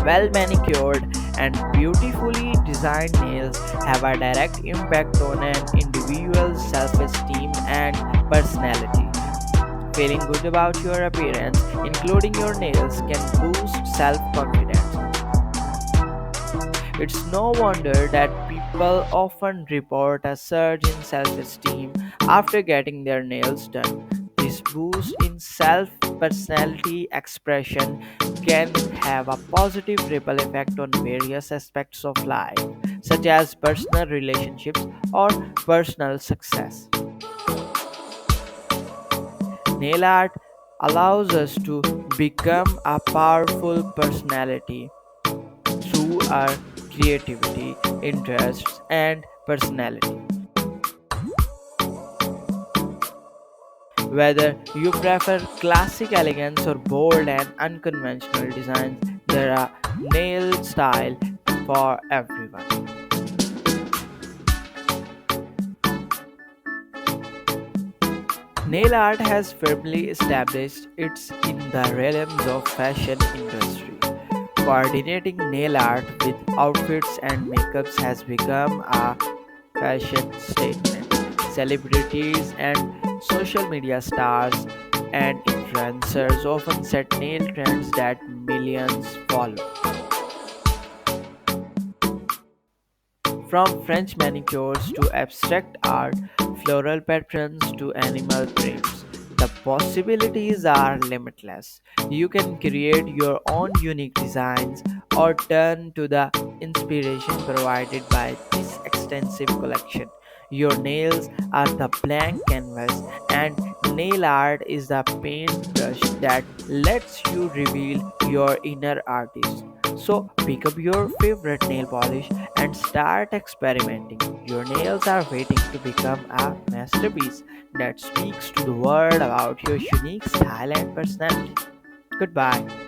Well manicured and beautifully designed nails have a direct impact on an individual's self esteem and personality. Feeling good about your appearance, including your nails, can boost self confidence. It's no wonder that people often report a surge in self esteem after getting their nails done. This boost in self personality expression can have a positive ripple effect on various aspects of life, such as personal relationships or personal success. Nail art allows us to become a powerful personality through our creativity, interests, and personality. Whether you prefer classic elegance or bold and unconventional designs, there are nail style for everyone. Nail art has firmly established its in the realms of fashion industry. Coordinating nail art with outfits and makeups has become a fashion statement. Celebrities and social media stars and influencers often set nail trends that millions follow. From French manicures to abstract art, floral patterns to animal prints, the possibilities are limitless. You can create your own unique designs or turn to the inspiration provided by this extensive collection. Your nails are the blank canvas, and nail art is the paintbrush that lets you reveal your inner artist. So, pick up your favorite nail polish and start experimenting. Your nails are waiting to become a masterpiece that speaks to the world about your unique style and personality. Goodbye.